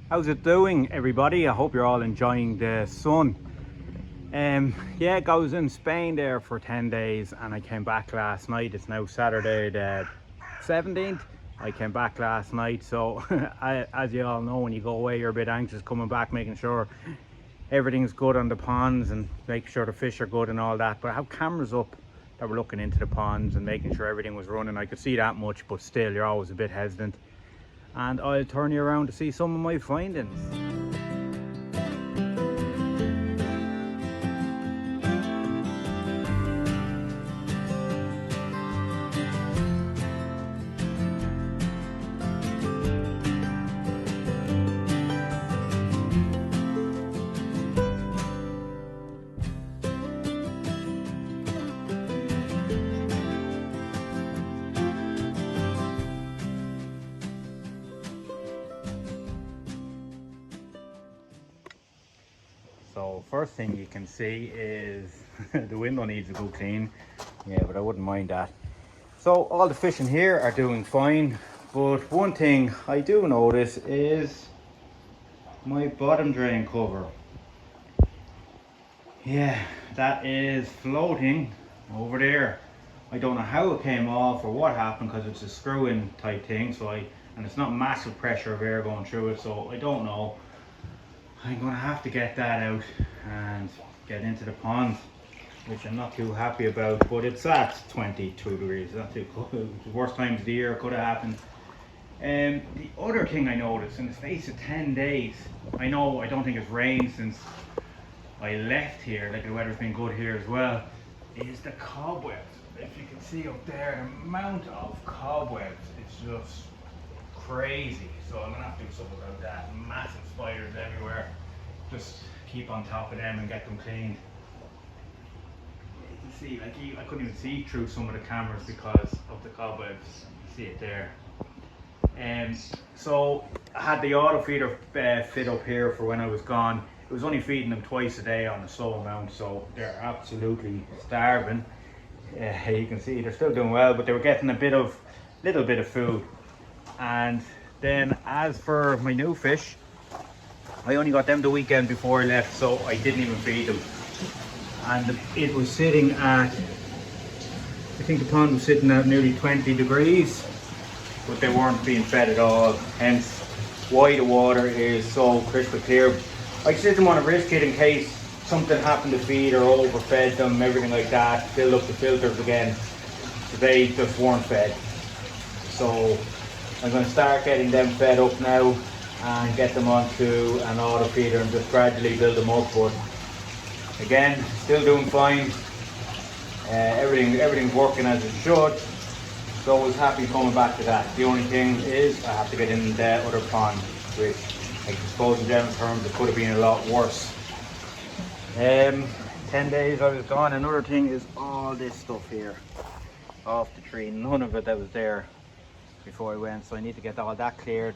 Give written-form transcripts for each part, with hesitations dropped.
How's it doing, everybody? I hope you're all enjoying the sun. Yeah, I was in Spain there for 10 days and I came back last night. It's now Saturday the 17th. I came back last night, so as you all know, when you go away, you're a bit anxious coming back, making sure everything's good on the ponds and making sure the fish are good and all that. But I have cameras up that were looking into the ponds and making sure everything was running. I could see that much, but still, you're always a bit hesitant. And I'll turn you around to see some of my findings. So first thing you can see is the window needs a good clean. Yeah, but I wouldn't mind that. So all the fish in here are doing fine, but one thing I do notice is my bottom drain cover. Yeah, that is floating over there. I don't know how it came off or what happened, because it's a screw-in type thing, and it's not massive pressure of air going through it, so I don't know. I'm gonna have to get that out and get into the pond, which I'm not too happy about, but it's at 22 degrees, not too cold. The worst times of the year could have happened. And the other thing I noticed in the space of 10 days, I know I don't think it's rained since I left here, like the weather's been good here as well, is the cobwebs. If you can see up there, the amount of cobwebs, it's just crazy. So I'm gonna have to do something about that. Massive spiders everywhere. Just keep on top of them and get them cleaned. You can see, like, I couldn't even see through some of the cameras because of the cobwebs. You can see it there. So I had the auto feeder fit up here for when I was gone. It was only feeding them twice a day on a slow amount, so they're absolutely starving. You can see they're still doing well, but they were getting a little bit of food. And then as for my new fish, I only got them the weekend before I left, so I didn't even feed them. And it was sitting at, I think the pond was sitting at nearly 20 degrees, but they weren't being fed at all, hence why the water is so crystal clear. I just didn't want to risk it in case something happened to feed or overfed them, everything like that, filled up the filters again. So they just weren't fed. So I'm going to start getting them fed up now and get them onto an auto feeder and just gradually build them up. But again, still doing fine. Everything's working as it should. So I was happy coming back to that. The only thing is I have to get in the other pond, which I suppose in general terms it could have been a lot worse. 10 days I was gone. Another thing is all this stuff here off the tree. None of it that was there before I went, so I need to get all that cleared.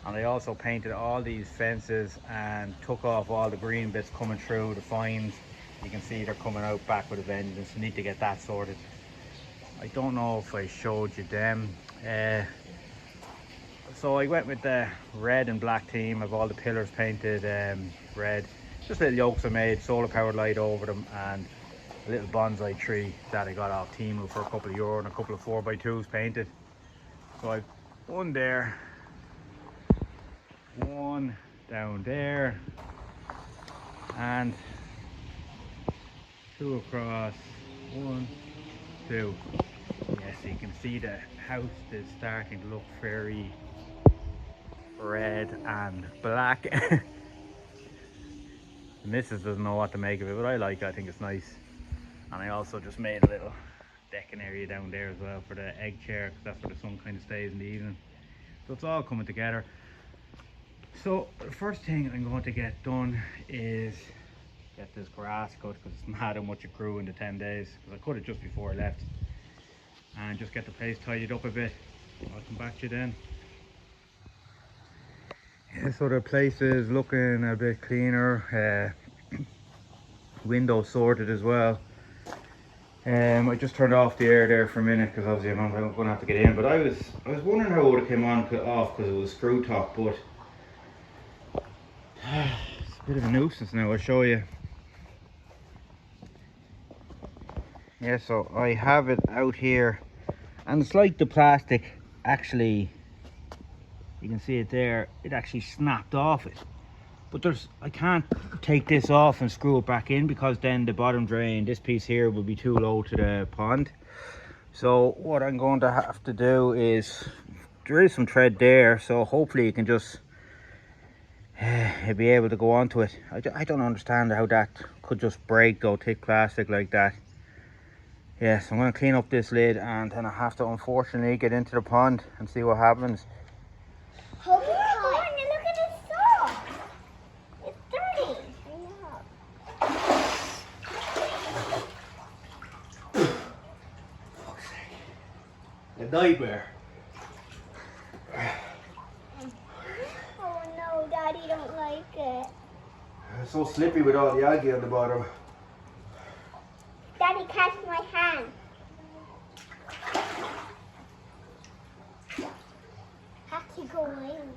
And I also painted all these fences and took off all the green bits coming through the fines. You can see they're coming out back with a vengeance. I need to get that sorted. I don't know if I showed you them. So I went with the red and black theme of all the pillars painted red. Just little yolks I made, solar powered light over them, and a little bonsai tree that I got off Temu for a couple of euro and a couple of 4x2s painted. So I've one there, one down there, and two across, 1, 2. Yes, you can see the house is starting to look very red and black. The missus doesn't know what to make of it, but I like it. I think it's nice. And I also just made a little decking area down there as well for the egg chair, because that's where the sun kind of stays in the evening. So it's all coming together. So the first thing I'm going to get done is get this grass cut, because it's mad how much it grew in the 10 days, because I cut it just before I left, and just get the place tidied up a bit. I'll come back to you then. Yeah, so the place is looking a bit cleaner. Window sorted as well. I just turned off the air there for a minute because obviously I'm going to have to get in. But I was wondering how it would have came on off because it was screw top. But It's a bit of a nuisance now, I'll show you. Yeah, so I have it out here, and it's like the plastic actually, you can see it there, it actually snapped off it. But I can't take this off and screw it back in, because then the bottom drain, this piece here, will be too low to the pond. So what I'm going to have to do is, there is some thread there, so hopefully you can just be able to go onto it. I don't understand how that could just break though, thick plastic like that. Yeah, so I'm going to clean up this lid, and then I have to unfortunately get into the pond and see what happens. Hold it tight. Look at the sock. It's dirty. Fuck's sake. A nightmare. Oh no, Daddy don't like it. It's so slippy with all the algae on the bottom. Daddy, catch my hand. Have to go in.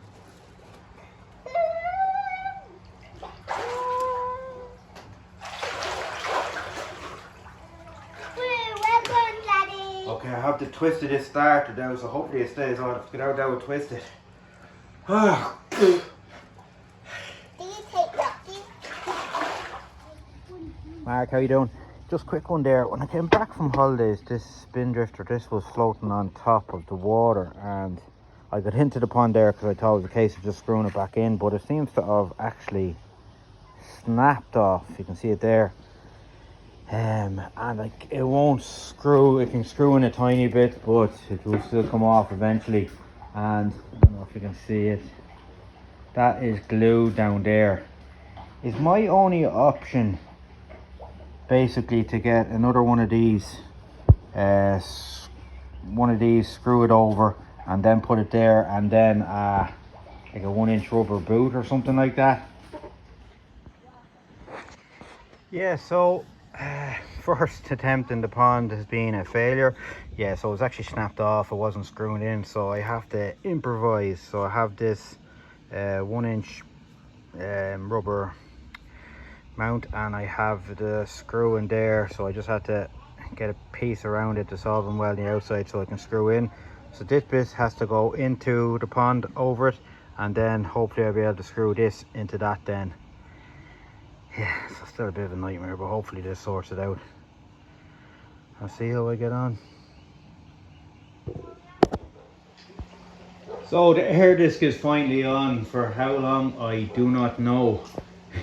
Well done, Daddy. Okay, I have to twist this starter now, so hopefully it stays on. If I get out there and twist it. Do you take Lucky? Mark, how you doing? Just quick one there. When I came back from holidays, this spin drifter, this was floating on top of the water, and I got into the pond there because I thought it was a case of just screwing it back in, but it seems to have actually snapped off. You can see it there. And like, it won't screw. It can screw in a tiny bit, but it will still come off eventually. And I don't know if you can see it. That is glued down there. Is my only option basically to get another one of these, screw it over, and then put it there, and then like a 1-inch rubber boot or something like that. Yeah, so first attempt in the pond has been a failure. Yeah, so it was actually snapped off, it wasn't screwing in, so I have to improvise. So I have this 1-inch rubber mount, and I have the screw in there, so I just had to get a piece around it to solve and weld the outside so I can screw in. So this bit has to go into the pond over it, and then hopefully I'll be able to screw this into that then. Yeah, so still a bit of a nightmare, but hopefully this sorts it out. I'll see how I get on. So the air disc is finally on. For how long, I do not know.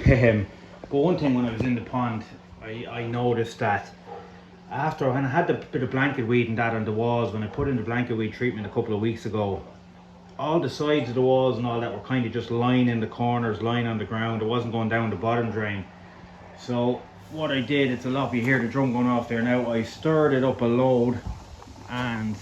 But one thing, when I was in the pond, I noticed that after, when I had the bit of blanket weed and that on the walls, when I put in the blanket weed treatment a couple of weeks ago, all the sides of the walls and all that were kind of just lying in the corners, lying on the ground. It wasn't going down the bottom drain. So what I did, it's a lot, you hear the drum going off there now, I stirred it up a load, and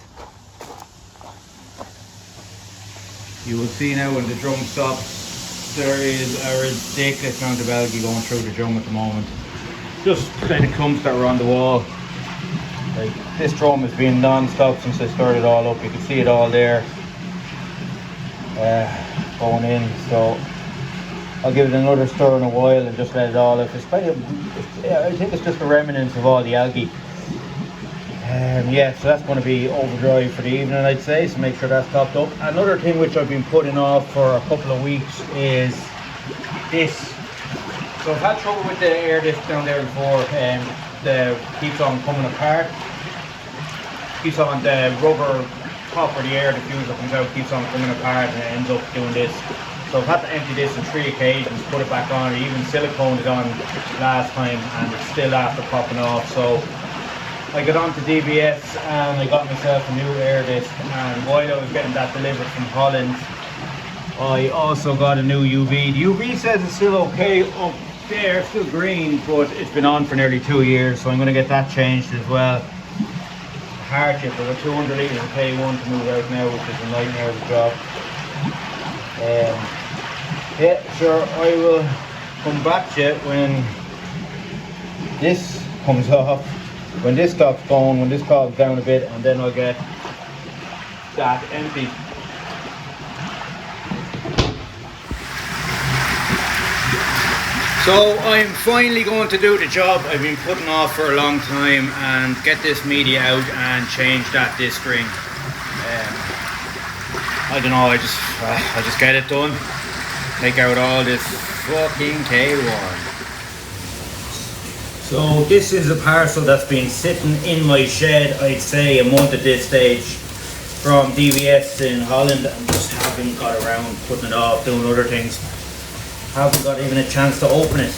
you will see now when the drum stops, there is a ridiculous amount of algae going through the drum at the moment. Just like the clumps that were on the wall. Like, this drum has been non-stop since I stirred it all up. You can see it all there. Going in, so I'll give it another stir in a while and just let it all out. It's kind of, I think it's just the remnants of all the algae. Yeah, so that's going to be overdrive for the evening, I'd say, so make sure that's topped up. Another thing which I've been putting off for a couple of weeks is this. So I've had trouble with the air disc down there before, the keeps on coming apart. Keeps on the rubber top or the air diffuser comes out, keeps on coming apart, and it ends up doing this. So I've had to empty this on 3 occasions, put it back on. I even siliconed it on last time, and it's still after popping off. So I got on to DBS and I got myself a new air disc, and while I was getting that delivered from Holland, I also got a new UV. The UV says it's still okay up there, still green, but it's been on for nearly 2 years, so I'm going to get that changed as well. Hardship, there were 200 litres of K1 to move out now, which is a nightmare of a job. Yeah, sure, I will come back to it when this comes off, when this stops going, when this calms down a bit, and then I'll get that empty. So I'm finally going to do the job I've been putting off for a long time and get this media out and change that disc ring. I don't know, I just get it done. Take out all this fucking K1. So this is a parcel that's been sitting in my shed, I'd say a month at this stage, from DVS in Holland, and just haven't got around putting it off, doing other things. Haven't got even a chance to open it.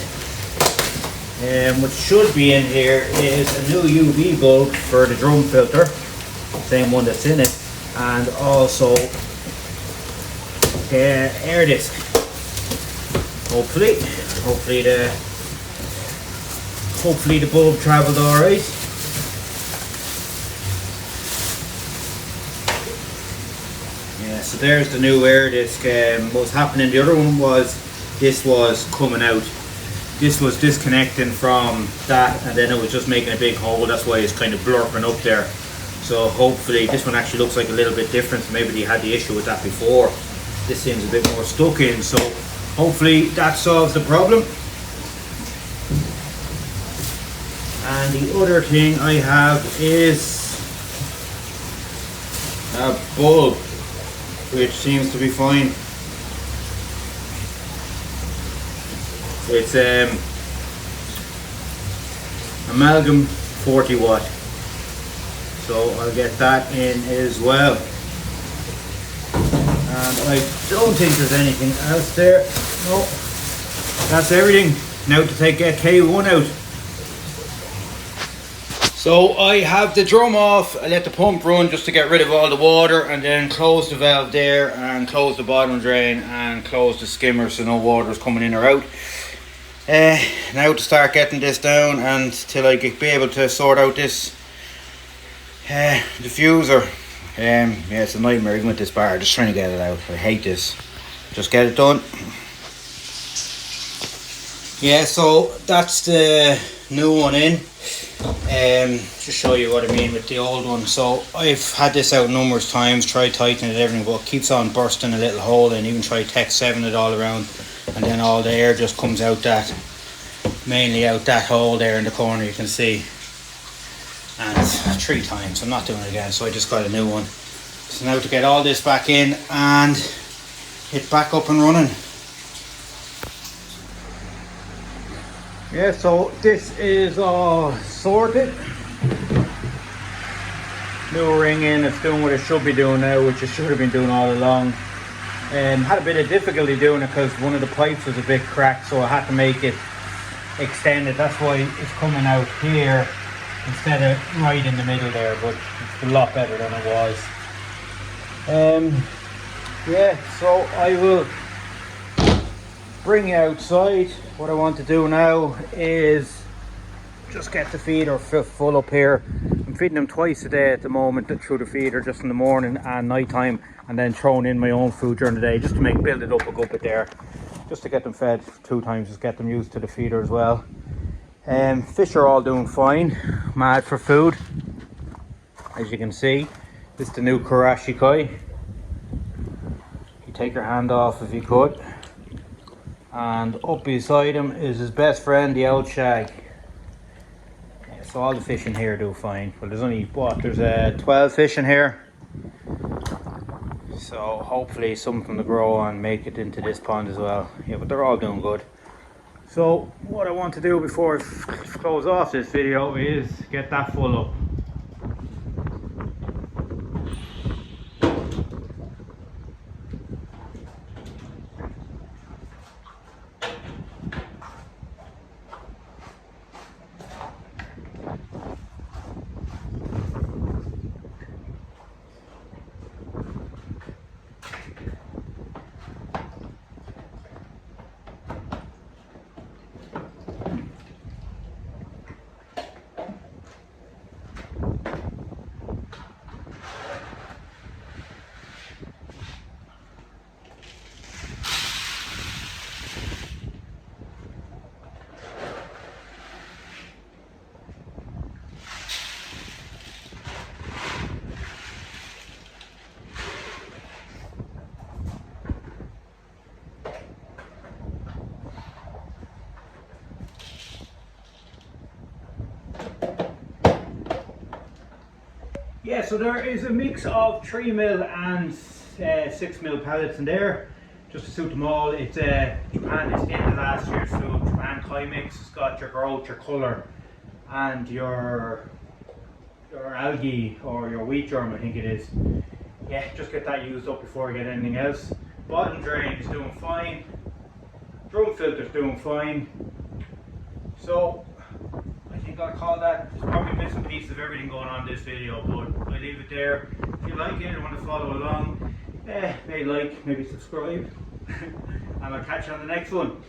What should be in here is a new UV bulb for the drum filter, same one that's in it, and also the air disc. Hopefully the bulb travelled alright. Yeah, so there's the new air disc. What's happening, the other one was, this was coming out. This was disconnecting from that, and then it was just making a big hole. That's why it's kind of blurping up there. So hopefully this one actually looks like a little bit different. Maybe they had the issue with that before. This seems a bit more stuck in, so hopefully that solves the problem. And the other thing I have is a bulb, which seems to be fine. It's amalgam 40 watt, so I'll get that in as well. And I don't think there's anything else there. No, that's everything. Now to take K1 out. So I have the drum off. I let the pump run just to get rid of all the water, and then close the valve there and close the bottom drain and close the skimmer so no water is coming in or out. Now to start getting this down until I be able to sort out this diffuser. Yeah, it's a nightmare even with this bar, just trying to get it out. I hate this. Just get it done. Yeah, so that's the new one in. Just show you what I mean with the old one. So I've had this out numerous times, tried tightening it, everything, but it keeps on bursting a little hole, and even tried Tech 7 it all around, and then all the air just comes out that, mainly out that hole there in the corner, you can see. And it's 3 times. I'm not doing it again, so I just got a new one. So now to get all this back in and hit back up and running. Yeah, so this is all sorted. New ring in, it's doing what it should be doing now, which it should have been doing all along. Had a bit of difficulty doing it because one of the pipes was a bit cracked, so I had to make it extended. That's why it's coming out here instead of right in the middle there, but it's a lot better than it was. Yeah, so I will bring you outside. What I want to do now is just get the feeder full up here. I'm feeding them twice a day at the moment through the feeder, just in the morning and night time, and then throwing in my own food during the day just to build it up a good bit there, just to get them fed 2 times, just get them used to the feeder as well. Fish are all doing fine, mad for food. As you can see, this is the new Karashi Kai. You take your hand off if you could. And up beside him is his best friend, the old shag. Yeah, so all the fish in here do fine. Well, there's only, there's 12 fish in here. So hopefully some of them to grow and make it into this pond as well. Yeah, but they're all doing good. So what I want to do before I close off this video is get that full up. Yeah, so there is a mix of 3mm and 6mm pellets in there, just to suit them all. It's Japan, it's the end of last year's food, Japan Kai mix. It's got your growth, your colour, and your algae or your wheat germ, I think it is. Yeah, just get that used up before you get anything else. Bottom drain is doing fine. Drum filter's doing fine. So I think I'll call that. There's probably missing pieces of everything going on in this video, but I leave it there. If you like it and want to follow along, maybe like, maybe subscribe, and I'll catch you on the next one.